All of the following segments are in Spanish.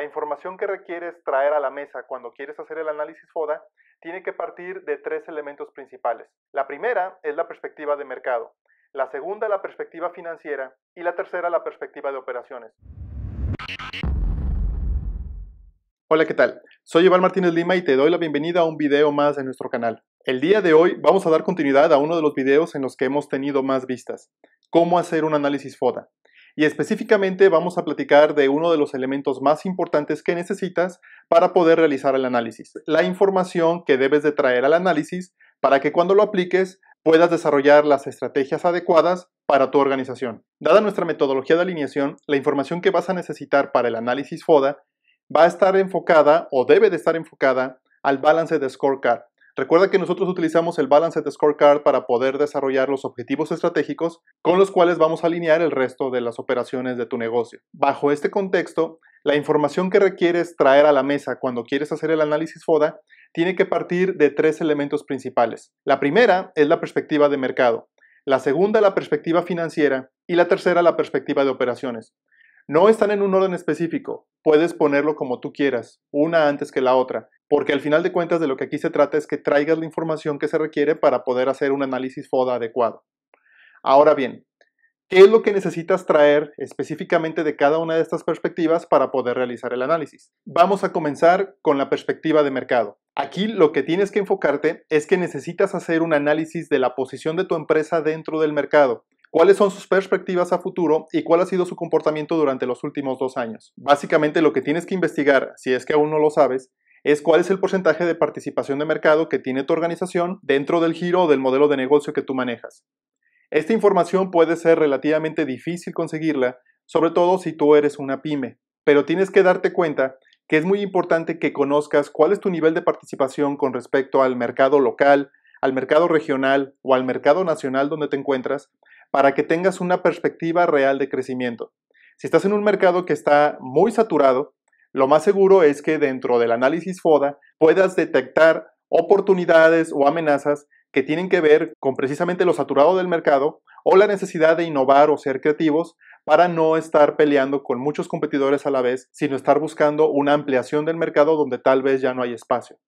La información que requieres traer a la mesa cuando quieres hacer el análisis FODA tiene que partir de tres elementos principales. La primera es la perspectiva de mercado, la segunda la perspectiva financiera y la tercera la perspectiva de operaciones. Hola, ¿qué tal? Soy Iván Martínez Lima y te doy la bienvenida a un video más de nuestro canal. El día de hoy vamos a dar continuidad a uno de los videos en los que hemos tenido más vistas, cómo hacer un análisis FODA. Y específicamente vamos a platicar de uno de los elementos más importantes que necesitas para poder realizar el análisis. La información que debes de traer al análisis para que cuando lo apliques puedas desarrollar las estrategias adecuadas para tu organización. Dada nuestra metodología de alineación, la información que vas a necesitar para el análisis FODA va a estar enfocada o debe de estar enfocada al Balanced Scorecard. Recuerda que nosotros utilizamos el Balanced Scorecard para poder desarrollar los objetivos estratégicos con los cuales vamos a alinear el resto de las operaciones de tu negocio. Bajo este contexto, la información que requieres traer a la mesa cuando quieres hacer el análisis FODA tiene que partir de tres elementos principales. La primera es la perspectiva de mercado, la segunda la perspectiva financiera y la tercera la perspectiva de operaciones. No están en un orden específico, puedes ponerlo como tú quieras, una antes que la otra, porque al final de cuentas de lo que aquí se trata es que traigas la información que se requiere para poder hacer un análisis FODA adecuado. Ahora bien, ¿qué es lo que necesitas traer específicamente de cada una de estas perspectivas para poder realizar el análisis? Vamos a comenzar con la perspectiva de mercado. Aquí lo que tienes que enfocarte es que necesitas hacer un análisis de la posición de tu empresa dentro del mercado. ¿Cuáles son sus perspectivas a futuro y cuál ha sido su comportamiento durante los últimos 2 años? Básicamente lo que tienes que investigar, si es que aún no lo sabes, es cuál es el porcentaje de participación de mercado que tiene tu organización dentro del giro o del modelo de negocio que tú manejas. Esta información puede ser relativamente difícil conseguirla, sobre todo si tú eres una pyme, pero tienes que darte cuenta que es muy importante que conozcas cuál es tu nivel de participación con respecto al mercado local, al mercado regional o al mercado nacional donde te encuentras, para que tengas una perspectiva real de crecimiento. Si estás en un mercado que está muy saturado, lo más seguro es que dentro del análisis FODA puedas detectar oportunidades o amenazas que tienen que ver con precisamente lo saturado del mercado o la necesidad de innovar o ser creativos para no estar peleando con muchos competidores a la vez, sino estar buscando una ampliación del mercado donde tal vez ya no hay espacio.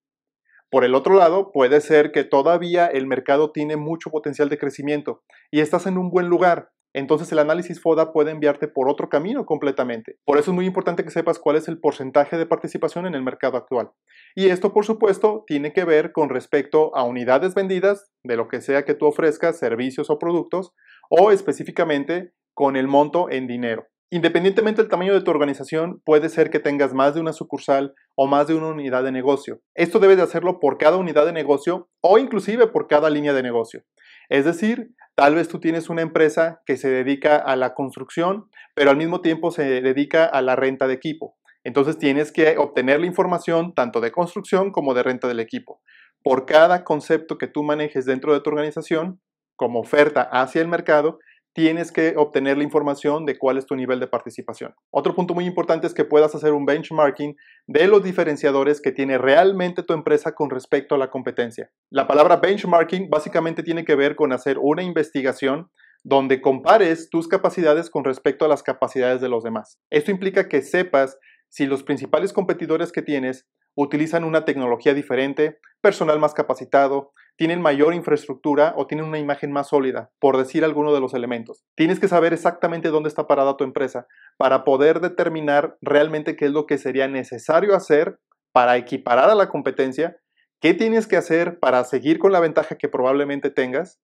Por el otro lado, puede ser que todavía el mercado tiene mucho potencial de crecimiento y estás en un buen lugar. Entonces el análisis FODA puede enviarte por otro camino completamente. Por eso es muy importante que sepas cuál es el porcentaje de participación en el mercado actual. Y esto, por supuesto, tiene que ver con respecto a unidades vendidas, de lo que sea que tú ofrezcas, servicios o productos, o específicamente con el monto en dinero. Independientemente del tamaño de tu organización, puede ser que tengas más de una sucursal o más de una unidad de negocio. Esto debes de hacerlo por cada unidad de negocio o inclusive por cada línea de negocio. Es decir, tal vez tú tienes una empresa que se dedica a la construcción, pero al mismo tiempo se dedica a la renta de equipo. Entonces tienes que obtener la información tanto de construcción como de renta del equipo. Por cada concepto que tú manejes dentro de tu organización, como oferta hacia el mercado, tienes que obtener la información de cuál es tu nivel de participación. Otro punto muy importante es que puedas hacer un benchmarking de los diferenciadores que tiene realmente tu empresa con respecto a la competencia. La palabra benchmarking básicamente tiene que ver con hacer una investigación donde compares tus capacidades con respecto a las capacidades de los demás. Esto implica que sepas si los principales competidores que tienes utilizan una tecnología diferente, personal más capacitado, tienen mayor infraestructura o tienen una imagen más sólida, por decir alguno de los elementos. Tienes que saber exactamente dónde está parada tu empresa para poder determinar realmente qué es lo que sería necesario hacer para equiparar a la competencia, qué tienes que hacer para seguir con la ventaja que probablemente tengas,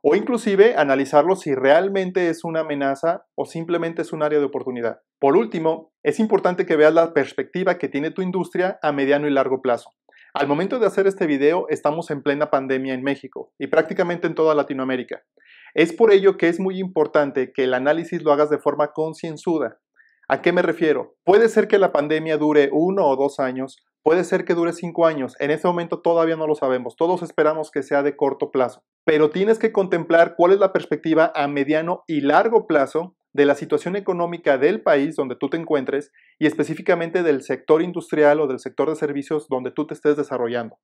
o inclusive analizarlo si realmente es una amenaza o simplemente es un área de oportunidad. Por último, es importante que veas la perspectiva que tiene tu industria a mediano y largo plazo. Al momento de hacer este video estamos en plena pandemia en México y prácticamente en toda Latinoamérica. Es por ello que es muy importante que el análisis lo hagas de forma concienzuda. ¿A qué me refiero? Puede ser que la pandemia dure 1 o 2 años, puede ser que dure 5 años, en este momento todavía no lo sabemos, todos esperamos que sea de corto plazo, pero tienes que contemplar cuál es la perspectiva a mediano y largo plazo de la situación económica del país donde tú te encuentres y específicamente del sector industrial o del sector de servicios donde tú te estés desarrollando.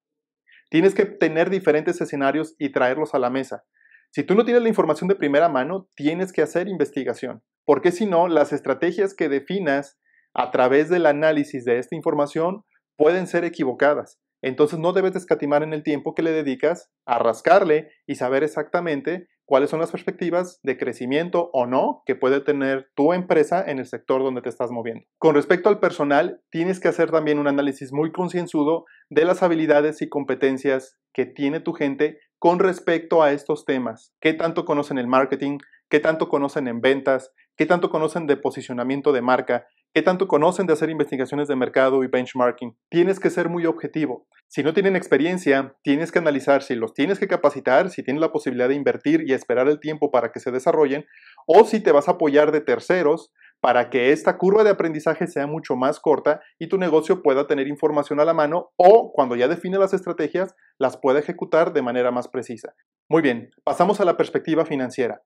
Tienes que tener diferentes escenarios y traerlos a la mesa. Si tú no tienes la información de primera mano, tienes que hacer investigación, porque si no, las estrategias que definas a través del análisis de esta información pueden ser equivocadas. Entonces no debes de escatimar en el tiempo que le dedicas a rascarle y saber exactamente cuáles son las perspectivas de crecimiento o no que puede tener tu empresa en el sector donde te estás moviendo. Con respecto al personal, tienes que hacer también un análisis muy concienzudo de las habilidades y competencias que tiene tu gente con respecto a estos temas. ¿Qué tanto conocen el marketing? ¿Qué tanto conocen en ventas? ¿Qué tanto conocen de posicionamiento de marca? ¿Qué tanto conocen de hacer investigaciones de mercado y benchmarking? Tienes que ser muy objetivo. Si no tienen experiencia, tienes que analizar si los tienes que capacitar, si tienes la posibilidad de invertir y esperar el tiempo para que se desarrollen, o si te vas a apoyar de terceros para que esta curva de aprendizaje sea mucho más corta y tu negocio pueda tener información a la mano o, cuando ya define las estrategias, las pueda ejecutar de manera más precisa. Muy bien, pasamos a la perspectiva financiera.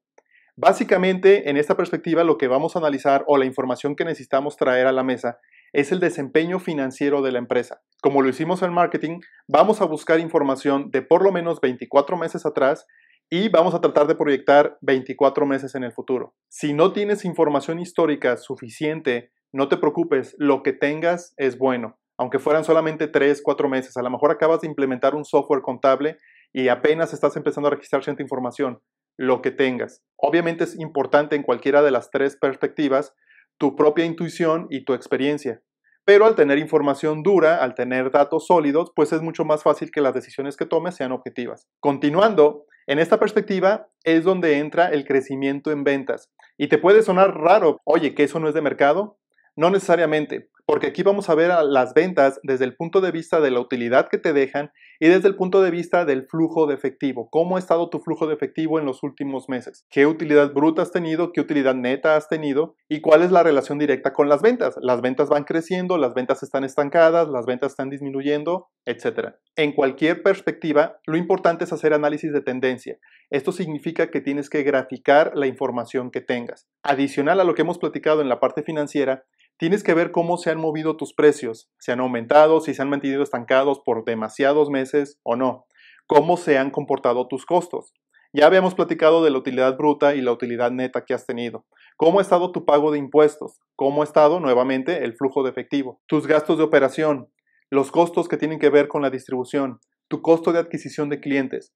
Básicamente, en esta perspectiva, lo que vamos a analizar o la información que necesitamos traer a la mesa es el desempeño financiero de la empresa. Como lo hicimos en marketing, vamos a buscar información de por lo menos 24 meses atrás y vamos a tratar de proyectar 24 meses en el futuro. Si no tienes información histórica suficiente, no te preocupes, lo que tengas es bueno. Aunque fueran solamente 3, 4 meses, a lo mejor acabas de implementar un software contable y apenas estás empezando a registrar cierta información. Lo que tengas. Obviamente es importante en cualquiera de las tres perspectivas tu propia intuición y tu experiencia. Pero al tener información dura, al tener datos sólidos, pues es mucho más fácil que las decisiones que tomes sean objetivas. Continuando, en esta perspectiva es donde entra el crecimiento en ventas. Y te puede sonar raro, oye, ¿que eso no es de mercado? No necesariamente, porque aquí vamos a ver a las ventas desde el punto de vista de la utilidad que te dejan y desde el punto de vista del flujo de efectivo. ¿Cómo ha estado tu flujo de efectivo en los últimos meses? ¿Qué utilidad bruta has tenido? ¿Qué utilidad neta has tenido? ¿Y cuál es la relación directa con las ventas? Las ventas van creciendo, las ventas están estancadas, las ventas están disminuyendo, etc. En cualquier perspectiva, lo importante es hacer análisis de tendencia. Esto significa que tienes que graficar la información que tengas. Adicional a lo que hemos platicado en la parte financiera, tienes que ver cómo se han movido tus precios, si han aumentado, si se han mantenido estancados por demasiados meses o no, cómo se han comportado tus costos. Ya habíamos platicado de la utilidad bruta y la utilidad neta que has tenido. ¿Cómo ha estado tu pago de impuestos? ¿Cómo ha estado, nuevamente, el flujo de efectivo? Tus gastos de operación, los costos que tienen que ver con la distribución, tu costo de adquisición de clientes.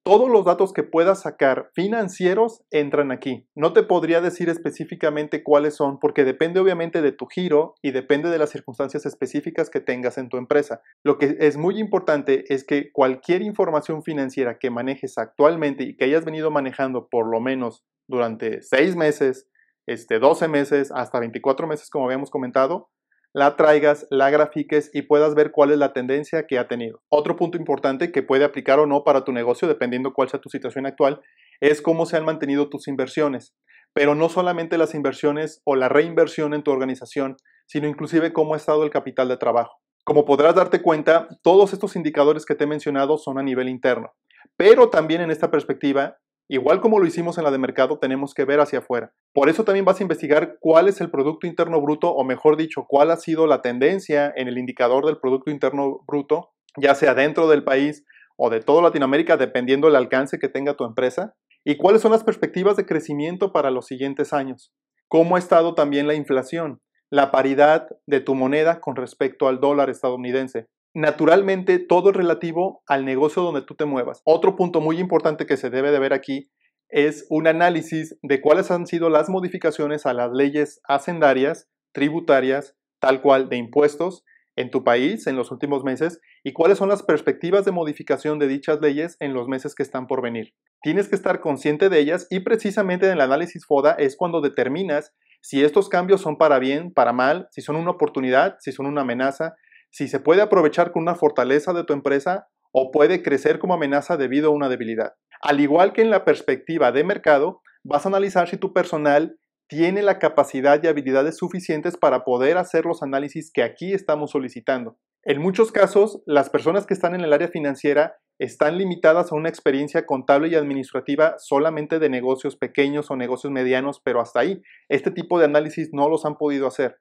Todos los datos que puedas sacar financieros entran aquí. No te podría decir específicamente cuáles son porque depende obviamente de tu giro y depende de las circunstancias específicas que tengas en tu empresa. Lo que es muy importante es que cualquier información financiera que manejes actualmente y que hayas venido manejando por lo menos durante 6 meses, 12 meses, hasta 24 meses como habíamos comentado, la traigas, la grafiques y puedas ver cuál es la tendencia que ha tenido. Otro punto importante que puede aplicar o no para tu negocio, dependiendo cuál sea tu situación actual, es cómo se han mantenido tus inversiones. Pero no solamente las inversiones o la reinversión en tu organización, sino inclusive cómo ha estado el capital de trabajo. Como podrás darte cuenta, todos estos indicadores que te he mencionado son a nivel interno. Pero también en esta perspectiva, igual como lo hicimos en la de mercado, tenemos que ver hacia afuera. Por eso también vas a investigar cuál es el Producto Interno Bruto, o mejor dicho, cuál ha sido la tendencia en el indicador del Producto Interno Bruto, ya sea dentro del país o de toda Latinoamérica, dependiendo del alcance que tenga tu empresa, y cuáles son las perspectivas de crecimiento para los siguientes años. Cómo ha estado también la inflación, la paridad de tu moneda con respecto al dólar estadounidense. Naturalmente, todo es relativo al negocio donde tú te muevas. Otro punto muy importante que se debe de ver aquí es un análisis de cuáles han sido las modificaciones a las leyes hacendarias, tributarias, tal cual de impuestos en tu país en los últimos meses y cuáles son las perspectivas de modificación de dichas leyes en los meses que están por venir. Tienes que estar consciente de ellas y precisamente en el análisis FODA es cuando determinas si estos cambios son para bien, para mal, si son una oportunidad, si son una amenaza, si se puede aprovechar con una fortaleza de tu empresa o puede crecer como amenaza debido a una debilidad. Al igual que en la perspectiva de mercado, vas a analizar si tu personal tiene la capacidad y habilidades suficientes para poder hacer los análisis que aquí estamos solicitando. En muchos casos, las personas que están en el área financiera están limitadas a una experiencia contable y administrativa solamente de negocios pequeños o negocios medianos, pero hasta ahí. Este tipo de análisis no los han podido hacer.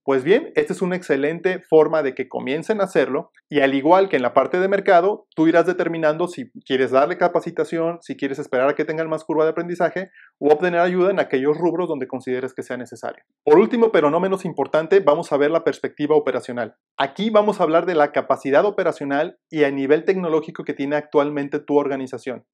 Pues bien, esta es una excelente forma de que comiencen a hacerlo y al igual que en la parte de mercado, tú irás determinando si quieres darle capacitación, si quieres esperar a que tengan más curva de aprendizaje o obtener ayuda en aquellos rubros donde consideres que sea necesario. Por último, pero no menos importante, vamos a ver la perspectiva operacional. Aquí vamos a hablar de la capacidad operacional y a nivel tecnológico que tiene actualmente tu organización.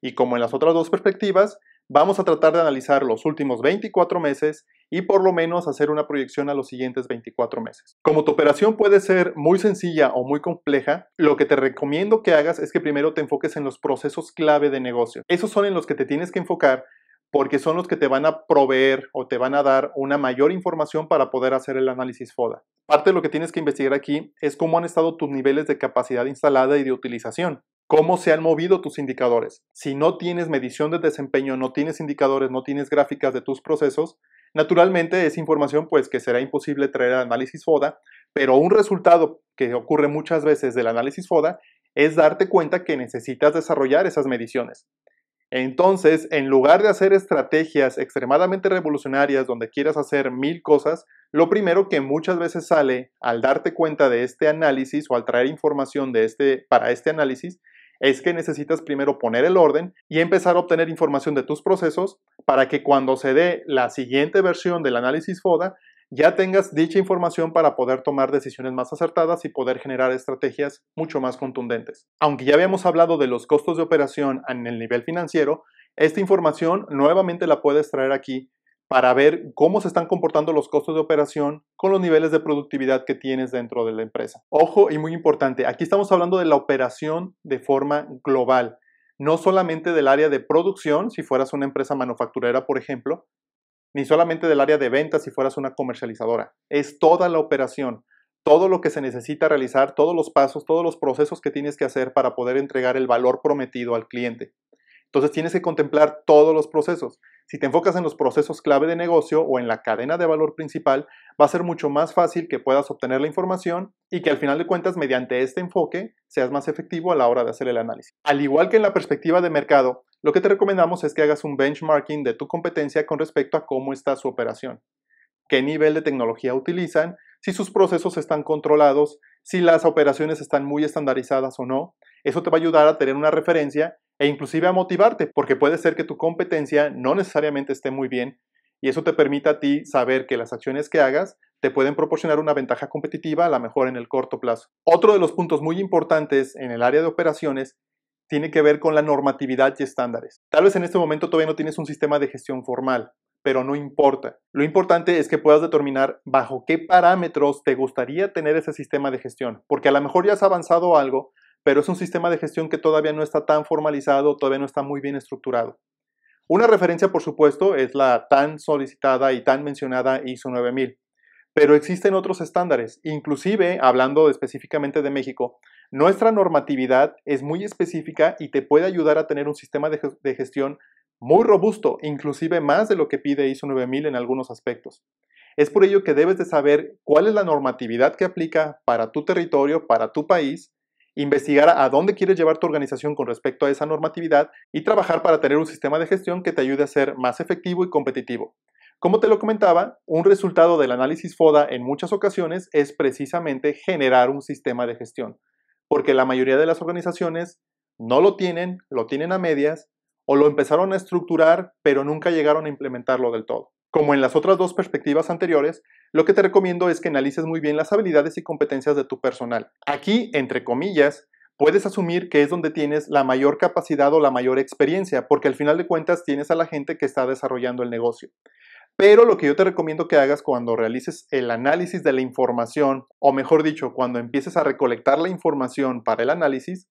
Y como en las otras dos perspectivas, vamos a tratar de analizar los últimos 24 meses y por lo menos hacer una proyección a los siguientes 24 meses. Como tu operación puede ser muy sencilla o muy compleja, lo que te recomiendo que hagas es que primero te enfoques en los procesos clave de negocio. Esos son en los que te tienes que enfocar porque son los que te van a proveer o te van a dar una mayor información para poder hacer el análisis FODA. Parte de lo que tienes que investigar aquí es cómo han estado tus niveles de capacidad instalada y de utilización. ¿Cómo se han movido tus indicadores? Si no tienes medición de desempeño, no tienes indicadores, no tienes gráficas de tus procesos, naturalmente es información pues que será imposible traer al análisis FODA, pero un resultado que ocurre muchas veces del análisis FODA es darte cuenta que necesitas desarrollar esas mediciones. Entonces, en lugar de hacer estrategias extremadamente revolucionarias donde quieras hacer 1000 cosas, lo primero que muchas veces sale al darte cuenta de este análisis o al traer información para este análisis es que necesitas primero poner el orden y empezar a obtener información de tus procesos para que cuando se dé la siguiente versión del análisis FODA ya tengas dicha información para poder tomar decisiones más acertadas y poder generar estrategias mucho más contundentes. Aunque ya habíamos hablado de los costos de operación en el nivel financiero, esta información nuevamente la puedes traer aquí para ver cómo se están comportando los costos de operación con los niveles de productividad que tienes dentro de la empresa. Ojo y muy importante, aquí estamos hablando de la operación de forma global, no solamente del área de producción, si fueras una empresa manufacturera, por ejemplo, ni solamente del área de ventas si fueras una comercializadora. Es toda la operación, todo lo que se necesita realizar, todos los pasos, todos los procesos que tienes que hacer para poder entregar el valor prometido al cliente. Entonces tienes que contemplar todos los procesos. Si te enfocas en los procesos clave de negocio o en la cadena de valor principal, va a ser mucho más fácil que puedas obtener la información y que al final de cuentas, mediante este enfoque, seas más efectivo a la hora de hacer el análisis. Al igual que en la perspectiva de mercado, lo que te recomendamos es que hagas un benchmarking de tu competencia con respecto a cómo está su operación, qué nivel de tecnología utilizan, si sus procesos están controlados, si las operaciones están muy estandarizadas o no. Eso te va a ayudar a tener una referencia e inclusive a motivarte, porque puede ser que tu competencia no necesariamente esté muy bien y eso te permite a ti saber que las acciones que hagas te pueden proporcionar una ventaja competitiva a lo mejor en el corto plazo. Otro de los puntos muy importantes en el área de operaciones tiene que ver con la normatividad y estándares. Tal vez en este momento todavía no tienes un sistema de gestión formal, pero no importa. Lo importante es que puedas determinar bajo qué parámetros te gustaría tener ese sistema de gestión, porque a lo mejor ya has avanzado algo, pero es un sistema de gestión que todavía no está tan formalizado, todavía no está muy bien estructurado. Una referencia, por supuesto, es la tan solicitada y tan mencionada ISO 9000, pero existen otros estándares. Inclusive, hablando específicamente de México, nuestra normatividad es muy específica y te puede ayudar a tener un sistema de gestión muy robusto, inclusive más de lo que pide ISO 9000 en algunos aspectos. Es por ello que debes de saber cuál es la normatividad que aplica para tu territorio, para tu país, investigar a dónde quieres llevar tu organización con respecto a esa normatividad y trabajar para tener un sistema de gestión que te ayude a ser más efectivo y competitivo. Como te lo comentaba, un resultado del análisis FODA en muchas ocasiones es precisamente generar un sistema de gestión, porque la mayoría de las organizaciones no lo tienen a medias o lo empezaron a estructurar pero nunca llegaron a implementarlo del todo. Como en las otras dos perspectivas anteriores, lo que te recomiendo es que analices muy bien las habilidades y competencias de tu personal. Aquí, entre comillas, puedes asumir que es donde tienes la mayor capacidad o la mayor experiencia, porque al final de cuentas tienes a la gente que está desarrollando el negocio. Pero lo que yo te recomiendo que hagas cuando realices el análisis de la información, o mejor dicho, cuando empieces a recolectar la información para el análisis,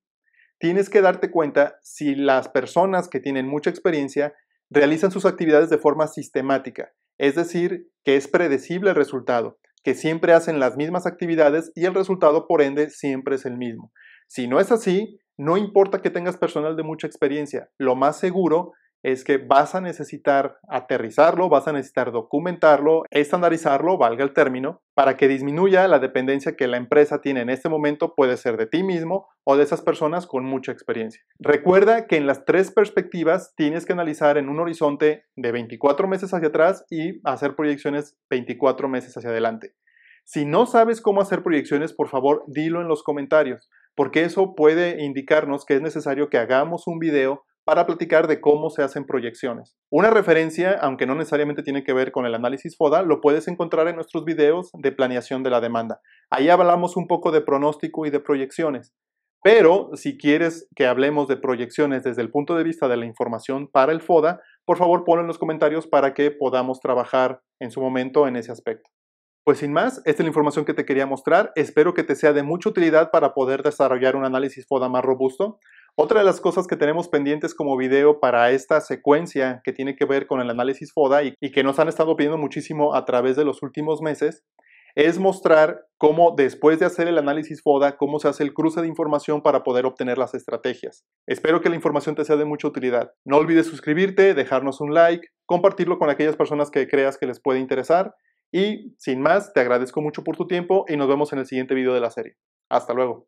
tienes que darte cuenta si las personas que tienen mucha experiencia realizan sus actividades de forma sistemática, es decir, que es predecible el resultado, que siempre hacen las mismas actividades y el resultado, por ende, siempre es el mismo. Si no es así, no importa que tengas personal de mucha experiencia, lo más seguro es que vas a necesitar aterrizarlo, vas a necesitar documentarlo, estandarizarlo, valga el término, para que disminuya la dependencia que la empresa tiene en este momento, puede ser de ti mismo o de esas personas con mucha experiencia. Recuerda que en las tres perspectivas tienes que analizar en un horizonte de 24 meses hacia atrás y hacer proyecciones 24 meses hacia adelante. Si no sabes cómo hacer proyecciones, por favor, dilo en los comentarios, porque eso puede indicarnos que es necesario que hagamos un video para platicar de cómo se hacen proyecciones. Una referencia, aunque no necesariamente tiene que ver con el análisis FODA, lo puedes encontrar en nuestros videos de planeación de la demanda. Ahí hablamos un poco de pronóstico y de proyecciones. Pero si quieres que hablemos de proyecciones desde el punto de vista de la información para el FODA, por favor ponlo en los comentarios para que podamos trabajar en su momento en ese aspecto. Pues sin más, esta es la información que te quería mostrar. Espero que te sea de mucha utilidad para poder desarrollar un análisis FODA más robusto. Otra de las cosas que tenemos pendientes como video para esta secuencia que tiene que ver con el análisis FODA y que nos han estado pidiendo muchísimo a través de los últimos meses es mostrar cómo después de hacer el análisis FODA, cómo se hace el cruce de información para poder obtener las estrategias. Espero que la información te sea de mucha utilidad. No olvides suscribirte, dejarnos un like, compartirlo con aquellas personas que creas que les puede interesar y sin más, te agradezco mucho por tu tiempo y nos vemos en el siguiente video de la serie. Hasta luego.